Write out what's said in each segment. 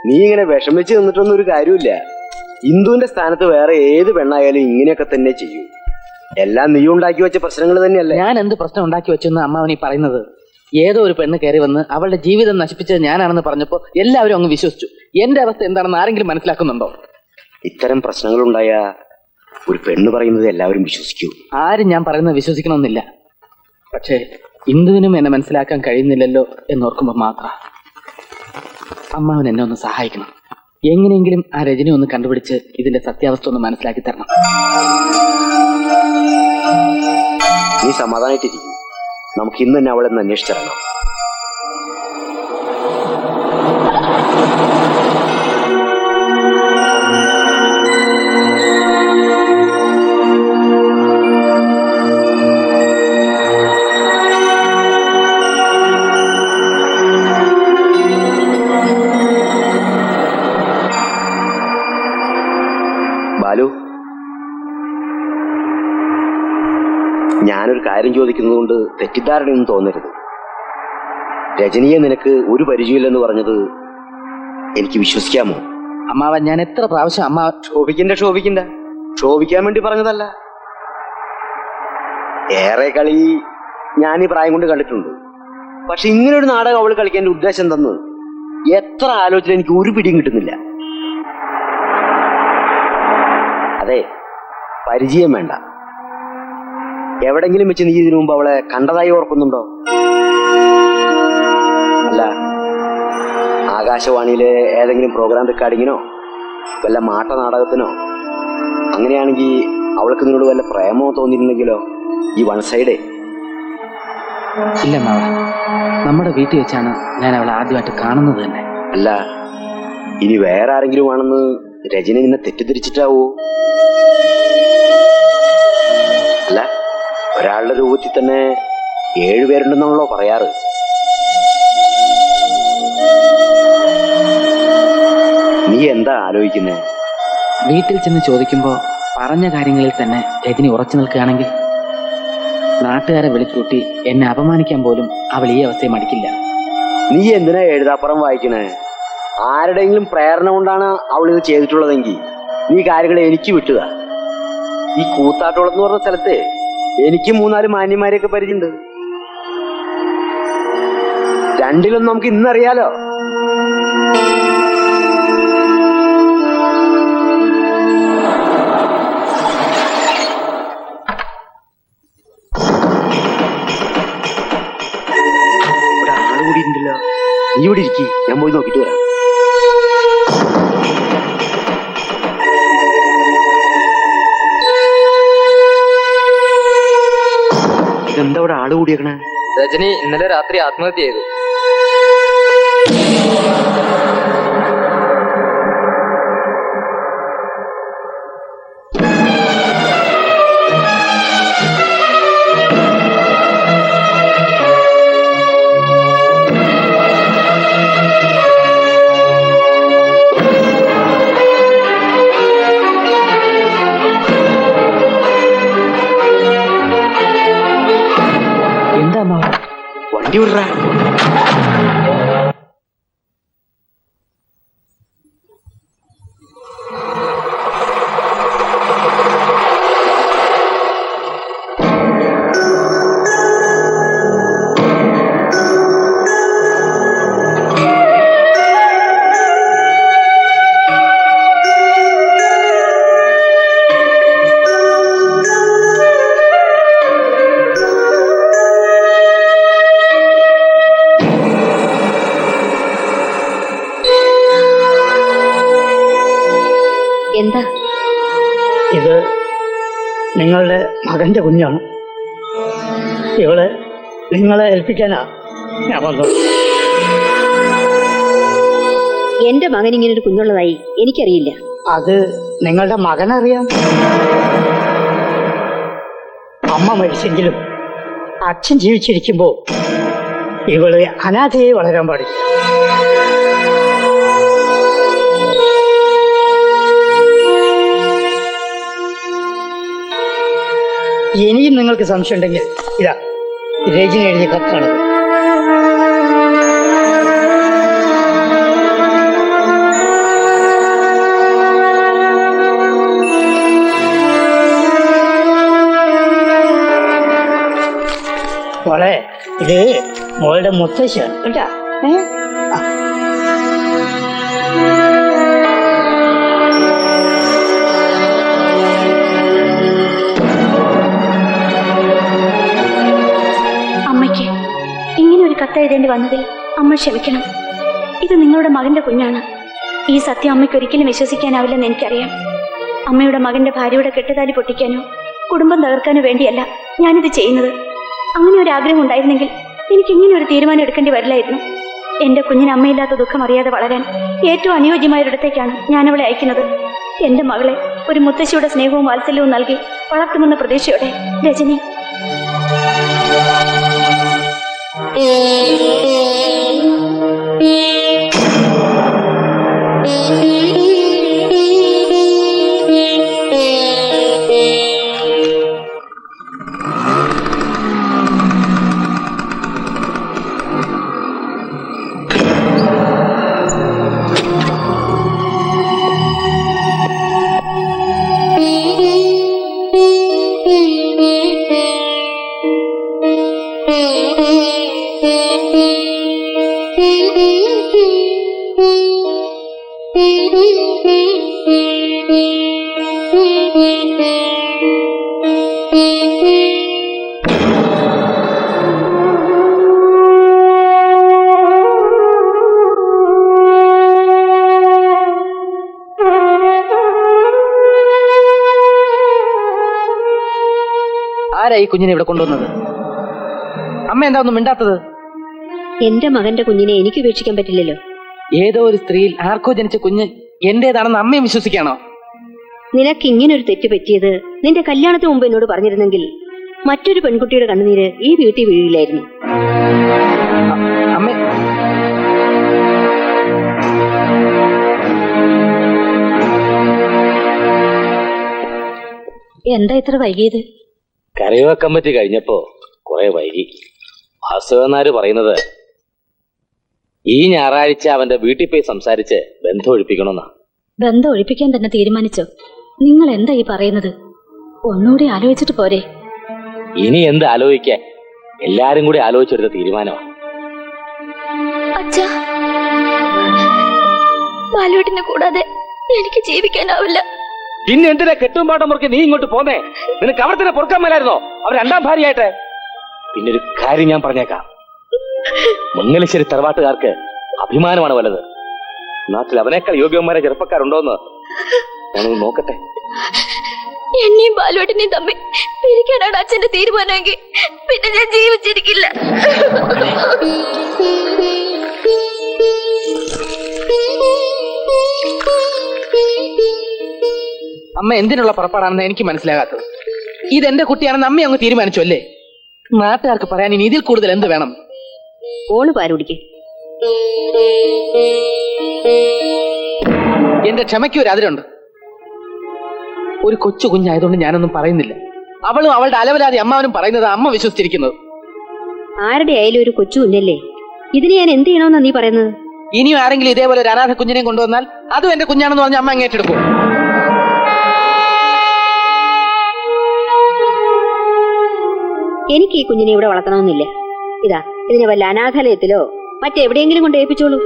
നീ ഇങ്ങനെ വിഷമിച്ച് നിന്നിട്ടൊന്നും ഒരു കാര്യമില്ല. ഇന്ദുവിന്റെ സ്ഥാനത്ത് വേറെ ഏത് പെണ്ണായാലും ഇങ്ങനെയൊക്കെ തന്നെ ചെയ്യൂ. എല്ലാം നീ ഉണ്ടാക്കി വെച്ച പ്രശ്നങ്ങൾ തന്നെയല്ലേ. ഞാൻ എന്ത് പ്രശ്നം ഉണ്ടാക്കി വെച്ചെന്ന് അമ്മാവനീ പറയുന്നത്? ഏതോ ഒരു പെണ്ണ് കയറി വന്ന് അവളുടെ ജീവിതം നശിപ്പിച്ചത് ഞാനാണെന്ന് പറഞ്ഞപ്പോ എല്ലാവരും അങ്ങ് വിശ്വസിച്ചു. എന്റെ അവസ്ഥ എന്താണെന്ന് ആരെങ്കിലും മനസ്സിലാക്കുന്നുണ്ടോ? ഇത്തരം പ്രശ്നങ്ങളുണ്ടായ ഒരു പെണ്ണ് പറയുന്നത് എല്ലാവരും വിശ്വസിക്കൂ. ആരും ഞാൻ പറയുന്നത് വിശ്വസിക്കണമെന്നില്ല. പക്ഷേ ഇന്ദുവിനും എന്നെ മനസ്സിലാക്കാൻ കഴിയുന്നില്ലല്ലോ എന്നോർക്കുമ്പോ മാത്രം അമ്മാവൻ എന്നെ ഒന്ന് സഹായിക്കണം. എങ്ങനെയെങ്കിലും ആ രജനി ഒന്ന് കണ്ടുപിടിച്ച് ഇതിന്റെ സത്യാവസ്ഥ ഒന്ന് മനസ്സിലാക്കി തരണം. നീ സമാധാനായിട്ടിരിക്കും. നമുക്ക് ഇന്ന് തന്നെ അവളെ ഒന്ന് അന്വേഷിച്ചിറങ്ങാം. ബാലു, ഞാനൊരു കാര്യം ചോദിക്കുന്നത് കൊണ്ട് തെറ്റിദ്ധാരണയൊന്നും തോന്നരുത്. രജനിയെ നിനക്ക് ഒരു പരിചയമില്ലെന്ന് പറഞ്ഞത് എനിക്ക് വിശ്വസിക്കാമോ? അമ്മാവൻ, ഞാൻ എത്ര പ്രാവശ്യം അമ്മാവൻ... ക്ഷോഭിക്കാൻ വേണ്ടി പറഞ്ഞതല്ല. ഏറെ കളി ഞാൻ ഈ പ്രായം കൊണ്ട് കണ്ടിട്ടുണ്ട്. പക്ഷെ ഇങ്ങനൊരു നാടകം അവൾ കളിക്കേണ്ട ഉദ്ദേശം എന്തെന്ന് എത്ര ആലോചന എനിക്ക് ഒരു പിടിയും കിട്ടുന്നില്ല. അതെ, പരിചയം വേണ്ട. എവിടെങ്കിലും വെച്ച് നീ ഇതിനു മുമ്പ് അവളെ കണ്ടതായി ഓർക്കുന്നുണ്ടോ? അല്ല, ആകാശവാണിയിലെ ഏതെങ്കിലും പ്രോഗ്രാം റെക്കോർഡിങ്ങിനോ വല്ല മാട്ട നാടകത്തിനോ? അങ്ങനെയാണെങ്കിൽ അവൾക്ക് നിന്നോട് വല്ല പ്രേമോ തോന്നിയിരുന്നെങ്കിലോ? ഈ വൺ സൈഡേ. ഇല്ല മാവ, നമ്മുടെ വീട്ടിൽ വെച്ചാണ് ഞാൻ അവളെ ആദ്യമായിട്ട് കാണുന്നത് തന്നെ. അല്ല, ഇനി വേറെ ആരെങ്കിലും ആണെന്ന് രജനി നിന്നെ തെറ്റിദ്ധരിച്ചിട്ടാവോ? അല്ല, ഒരാളുടെ രൂപത്തിൽ തന്നെ 7 പേരുണ്ടെന്നാണല്ലോ പറയാറ്. നീ എന്താ ആലോചിക്കുന്നേ? വീട്ടിൽ ചെന്ന് ചോദിക്കുമ്പോ പറഞ്ഞ കാര്യങ്ങളിൽ തന്നെ രജനി ഉറച്ചു നിൽക്കുകയാണെങ്കിൽ നാട്ടുകാരെ വിളിച്ചുകൂട്ടി എന്നെ അപമാനിക്കാൻ പോലും അവൾ ഈ അവസ്ഥയെ മടിക്കില്ല. നീ എന്തിനാ എഴുതാപ്പുറം വായിക്കണേ? ആരുടെയെങ്കിലും പ്രേരണ കൊണ്ടാണ് അവൾ ഇത് ചെയ്തിട്ടുള്ളതെങ്കിൽ നീ കാര്യങ്ങൾ എനിക്ക് വിട്ടുക. ഈ കൂത്താട്ടോളം എന്ന് പറഞ്ഞ സ്ഥലത്തെ എനിക്ക് 3-4 മാന്യന്മാരെയൊക്കെ പരിചയമുണ്ട്. രണ്ടിലൊന്നും നമുക്ക് ഇന്നറിയാലോ. ഇവിടെ ആള് കൂടിയിട്ടുണ്ടല്ലോ. നീ ഇവിടെ ഇരിക്കി, ഞാൻ പോയി നോക്കിട്ട് വരാം. ഇതെന്താ ഇവിടെ ആള് കൂടിയേക്കണേ? രജനി ഇന്നലെ രാത്രി ആത്മഹത്യ ചെയ്തു. വണ്ടി വിടറ. എന്താ ഇത്? നിങ്ങളുടെ മകന്റെ കുഞ്ഞാണ്. ഇവളെ നിങ്ങളെ ഏൽപ്പിക്കാനാ ഞാൻ വന്നത്. എന്റെ മകൻ ഇങ്ങനൊരു കുഞ്ഞുള്ളതായി എനിക്കറിയില്ല. അത് നിങ്ങളുടെ മകനറിയാം. അമ്മ മരിച്ചെങ്കിലും അച്ഛൻ ജീവിച്ചിരിക്കുമ്പോ ഇവള് അനാഥയെ വളരാൻ പാടില്ല. ഇനിയും നിങ്ങൾക്ക് സംശയം ഉണ്ടെങ്കിൽ ഇതാ രജനി എഴുതിയ കത്താണത്. ഇത് മോളുടെ മുത്തശ്ശിയാണ് കേട്ടാ. അമ്മയ്ക്ക് ഇങ്ങനെ ഒരു കത്ത് എഴുതേണ്ടി വന്നതിൽ അമ്മ ക്ഷമിക്കണം. ഇത് നിങ്ങളുടെ മകന്റെ കുഞ്ഞാണ്. ഈ സത്യം അമ്മയ്ക്ക് ഒരിക്കലും വിശ്വസിക്കാനാവില്ലെന്ന് എനിക്കറിയാം. അമ്മയുടെ മകന്റെ ഭാര്യയുടെ കെട്ടുതാലി പൊട്ടിക്കാനോ കുടുംബം തകർക്കാനോ വേണ്ടിയല്ല ഞാനിത് ചെയ്യുന്നത്. അങ്ങനെ ഒരു ആഗ്രഹം ഉണ്ടായിരുന്നെങ്കിൽ എനിക്ക് ഇങ്ങനെ ഒരു തീരുമാനം എടുക്കേണ്ടി വരില്ലായിരുന്നു. എന്റെ കുഞ്ഞിന് അമ്മയില്ലാത്ത ദുഃഖം അറിയാതെ വളരാൻ ഏറ്റവും അനുയോജ്യമായൊരിടത്തേക്കാണ് ഞാനവളെ അയക്കുന്നത്. എന്റെ മകളെ ഒരു മുത്തശ്ശിയുടെ സ്നേഹവും വാത്സല്യവും നൽകി വളർത്തുമെന്ന പ്രതീക്ഷയോടെ രജനി. ആരാ ഈ കുഞ്ഞിനെ ഇവിടെ കൊണ്ടുവന്നത്? അമ്മ എന്താ ഒന്നും മിണ്ടാത്തത്? എന്റെ മകന്റെ കുഞ്ഞിനെ എനിക്ക് ഉപേക്ഷിക്കാൻ പറ്റില്ലല്ലോ. ഏതോ ഒരു സ്ത്രീയിൽ ആർക്കോ ജനിച്ച കുഞ്ഞ് എന്റേതാണെന്ന് അമ്മയും വിശ്വസിക്കാണോ? നിനക്ക് ഇങ്ങനൊരു തെറ്റ് പറ്റിയത് നിന്റെ കല്യാണത്തിന് മുമ്പ് എന്നോട് പറഞ്ഞിരുന്നെങ്കിൽ മറ്റൊരു പെൺകുട്ടിയുടെ കണ്ണുനീര് ഈ വീട്ടിൽ വീഴില്ലായിരുന്നു. അമ്മ എന്താ ഇത്ര വൈകിയത്? കരയോക കമ്മിറ്റി കഴിഞ്ഞപ്പോ കുറെ വൈകി. വാസുവനാര് പറയുന്നത് ഈ ഞായറാഴ്ച അവന്റെ വീട്ടിൽ പോയി സംസാരിച്ച് ബന്ധം ഒഴിപ്പിക്കണമെന്നാ. ബന്ധം ഒഴിപ്പിക്കാൻ തന്നെ തീരുമാനിച്ചോ? നിങ്ങൾ എന്താ ഈ പറയുന്നത്? ഒന്നുകൂടി ആലോചിച്ചിട്ട് പോരെ? ഇനി എന്ത് ആലോചിക്കാൻ, എല്ലാരും കൂടി ആലോചിച്ചെടുത്ത തീരുമാനമാണ്. അച്ഛാ, ബാലുവേട്ടനെ കൂടാതെ എനിക്ക് ജീവിക്കാനാവില്ല. പിന്നെ എന്തിനാ കെട്ടും പാട്ടം മുറുക്കി നീ ഇങ്ങോട്ട് പോന്നേ? നിനക്ക് അവർ തന്നെ പൊറുക്കാൻ മേലായിരുന്നോ അവർ രണ്ടാം ഭാര്യയായിട്ട്? പിന്നെ ഒരു കാര്യം ഞാൻ പറഞ്ഞേക്കാം, മംഗലശ്ശേരി തറവാട്ടുകാർക്ക് അഭിമാനമാണ് വലുത്. നാട്ടിൽ അവനേക്കാൾ യോഗ്യന്മാരെ ചെറുപ്പക്കാരുണ്ടോന്ന് ഞാനൊന്ന് നോക്കട്ടെ. എന്നെയും ബാലുവേട്ടനെയും തമ്മിൽ പിരിക്കാനാണ് അച്ഛന്റെ തീരുമാനമെങ്കിൽ പിന്നെ ഞാൻ ജീവിച്ചിരിക്കില്ല. അമ്മ എന്തിനുള്ള പുറപ്പാടാണെന്ന് എനിക്ക് മനസ്സിലാകാത്തത്. ഇതെന്റെ കുട്ടിയാണെന്ന് അമ്മ അങ്ങ് തീരുമാനിച്ചു അല്ലേ? നാട്ടുകാർക്ക് പറയാൻ ഇനി ഇതിൽ കൂടുതൽ എന്ത് വേണം? ഓള് പാലുടിക്ക്. എന്റെ ക്ഷമയ്ക്ക് ഒരു അതിരുണ്ട്. ഒരു കൊച്ചു കുഞ്ഞായതുകൊണ്ട് ഞാനൊന്നും പറയുന്നില്ല. അവളും അവളുടെ അലവലാതി അമ്മാവനും പറയുന്നത് അമ്മ വിശ്വസിച്ചിരിക്കുന്നത്. ആരുടെ ആയാലും ഒരു കൊച്ചു കുഞ്ഞല്ലേ, ഇതിന് ഞാൻ എന്ത് ചെയ്യണമെന്നാ നീ പറയുന്നത്? ഇനിയും ആരെങ്കിലും ഇതേപോലെ ഒരു അനാഥ കുഞ്ഞിനെ കൊണ്ടുവന്നാൽ അതും എന്റെ കുഞ്ഞാണെന്ന് പറഞ്ഞ് അമ്മ അങ്ങേറ്റെടുക്കും. എനിക്ക് ഈ കുഞ്ഞിനെ ഇവിടെ വളർത്തണമെന്നില്ല. ഇതാ, ഇതിനെ വല്ല അനാഥാലയത്തിലോ മറ്റെവിടെയെങ്കിലും കൊണ്ട് ഏൽപ്പിച്ചോളൂ.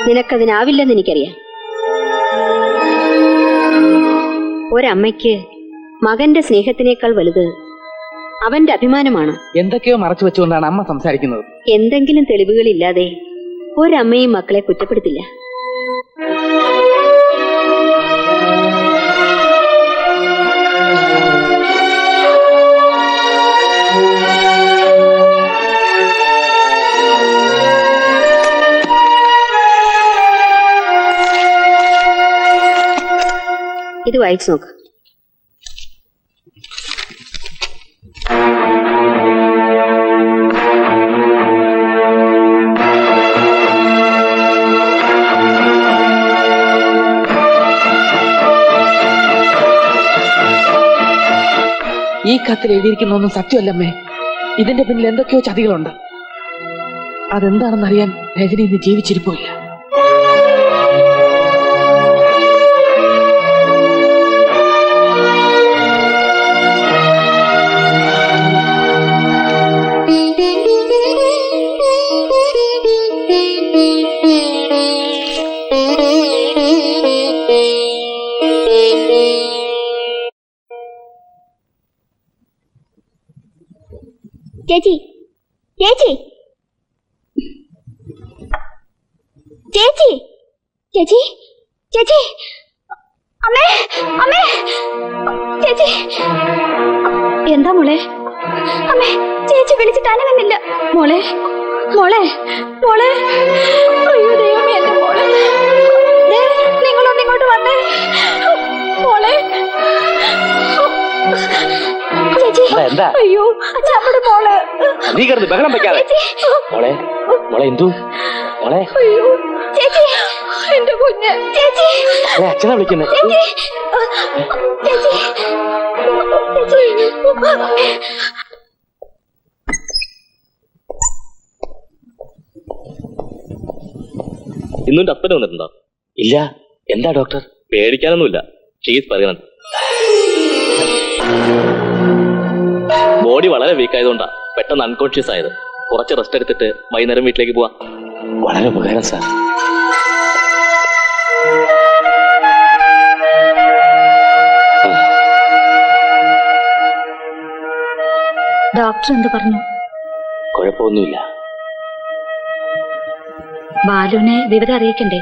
നിനക്കതിനാവില്ലെന്ന് എനിക്കറിയാം. ഒരമ്മയ്ക്ക് മകന്റെ സ്നേഹത്തിനേക്കാൾ വലുത് അവന്റെ അഭിമാനമാണ്. എന്തൊക്കെയോ മറച്ചു വെച്ചുകൊണ്ടാണ് അമ്മ സംസാരിക്കുന്നത്. എന്തെങ്കിലും തെളിവുകളില്ലാതെ ഒരമ്മയും മക്കളെ കുറ്റപ്പെടുത്തില്ല. ഇത് വായിച്ചു നോക്ക്. ഈ കത്തിൽ എഴുതിയിരിക്കുന്നൊന്നും സത്യമല്ലമ്മേ. ഇതിന്റെ പിന്നിൽ എന്തൊക്കെയോ ചതികളുണ്ട്. അതെന്താണെന്നറിയാൻ രജനി ഇന്ന് ജീവിച്ചിരിപ്പില്ല. ചേച്ചി ചേച്ചി ചേച്ചി ചേച്ചി ചേച്ചി അമ്മേ അമ്മേ ചേച്ചി എന്താ മോളെ അമ്മേ ചേച്ചി വിളിച്ചിട്ട് അനങ്ങുന്നില്ല മോളെ മോളെ മോളെ അയ്യോ ദൈവമേ എന്റെ മോളെ ദേ, നിങ്ങളൊന്ന് ഇങ്ങോട്ട് വന്നേ മോളെ ചേച്ചി എന്താ? അയ്യോ അച്ഛാമ്മയുടെ മോള് നീ കിടന്ന് ബഹളം വെക്കാതെ. മോളെ മോളെ എന്തു മോളെ അയ്യോ ചേച്ചി എന്റെ കുഞ്ഞ് ചേച്ചി അച്ഛനെ വിളിക്കുന്നേ. ചേച്ചി ചേച്ചി ചേച്ചി ഇന്നും ഡോക്ടർ വന്നിട്ടുണ്ടോ? ഇല്ല. എന്താ ഡോക്ടർ? പേടിക്കാനൊന്നുമില്ല. ഷീസ് പറയുന്നത് ബോഡി വളരെ വീക്ക് ആയതുകൊണ്ടാ പെട്ടെന്ന് അൺകോൺഷ്യസ് ആയത്. കുറച്ച് റെസ്റ്റ് എടുത്തിട്ട് വൈകുന്നേരം വീട്ടിലേക്ക് പോവാം. വളരെ ഉപകാരം സാർ. ഡോക്ടർ എന്ത് പറഞ്ഞു? കുഴപ്പമൊന്നുമില്ല. ബാലുവിനെ വിവരം അറിയിക്കണ്ടേ?